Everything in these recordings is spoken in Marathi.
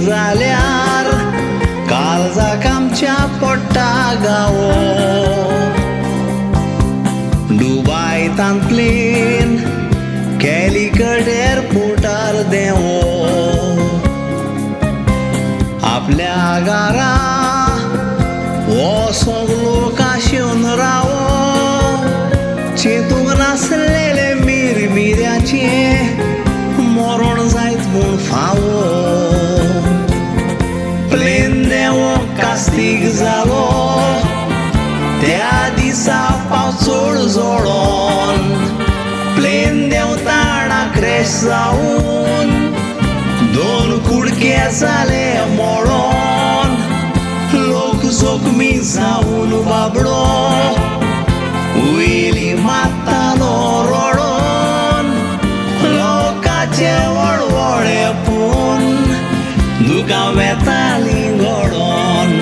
जाल्यार काळजाक आमच्या पडटा गावो दुबायतान प्लेन कॅलिकट एअरपोर्टार देवो आपल्या घरा हो सगलो काशेवन रावो चेतूंक नासलेले मिरमिऱ्याचे मरण जायत म्हूण फावो प्लेन देवो कास्तीक जालो त्या दिसा पावस चड जोडोन प्लेन देंवताना क्रॅश जावन 2 कुडके जाले मोडोन लोक जखमी जावन बाबडो वयली मारतालो रडोन लोकाचे वळवळे पूण दुकां वेतालीं घडोन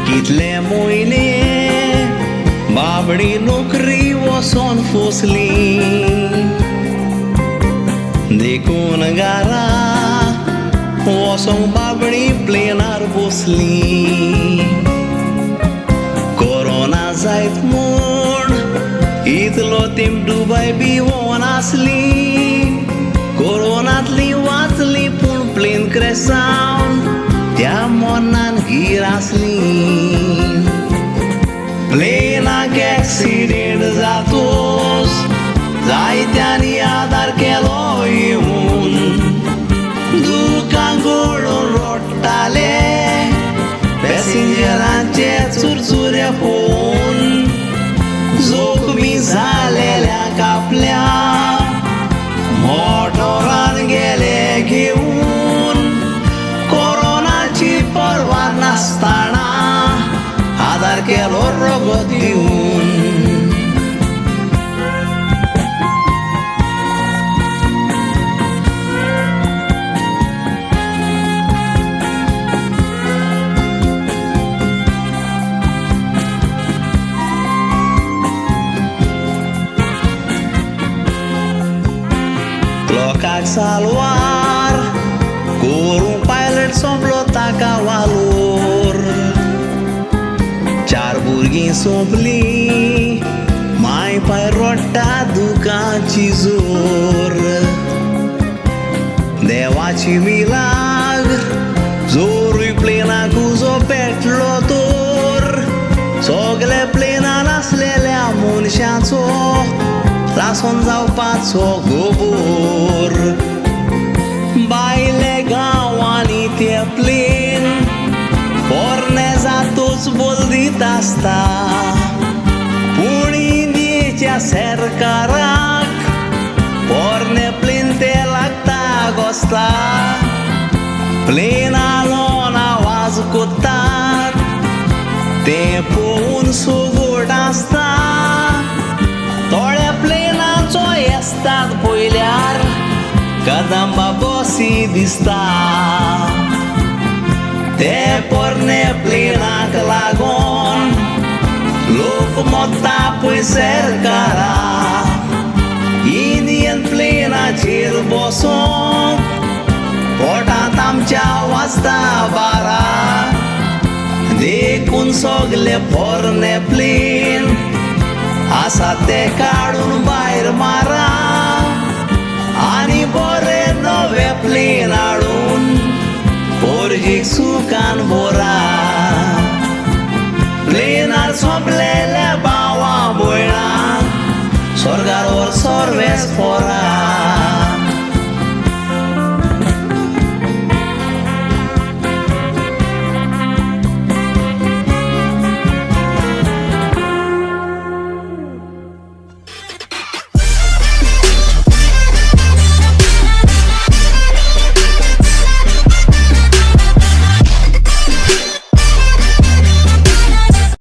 कितले मोयने बाबडी नोकरी वचोन फसली देखून घरा वचोंक बाबडी प्लेनार बसली कोरोना जायत म्हूण इतलो तेंप दुबय बी वनासली कोरोनांतली वाचली पूण प्लेन क्रॅश जावन त्या मरणान हीर आसली प्लेनाक एक्सिडेंट जातोच जायत्यांनी आदार केलो येवन दुकां घडोवन रडटाले पॅसेंजरांचे चुरचुरे पळोवन जखमी जालेल्यांक आपल्या मोटरान गेले घेवन कोरोनाची पर्वा नासतना आदार केलो रगत दिवन लोकांक सालवार करूंक पायलट सोंपलो ताका वालोर 4 भुरगीं सोंपलीं माय पाय रडटा दुखाची जोर देवाची मिलाग जोरूय प्लेनाक उजो पेटलो तोर सगले प्लेनान आसलेल्या मनशांचो लासोन जावपाचो गोबोर भायले गांवांनी ते प्लेन पोरणे जातोच बोलदीत आसता पूण इंडियेच्या सरकाराक पोरणे प्लेन ते लागता घोस्ता प्लेन आलोन आवाज कोत्तात ते पळोवन सोगोट आसता थोड्या प्लेनाचो येस्तात पयल्यार कदंबा बसी दिसता ते पोरणे प्लेनाक लागोन लोक मोत्ता पळय सरकारा इंडियन प्लेनाचेर बसोंक पोटांत आमच्या वाजता बारा देखून सगले पोरणे प्लेन आसा ते काडून भायर मारा आनी बरे नवे प्लेन हाडून पोरजीक सुखान भरा प्लेनार सोंपलेल्या भावां भयणांक स्वर्गार व्हर सर्वेस पोरा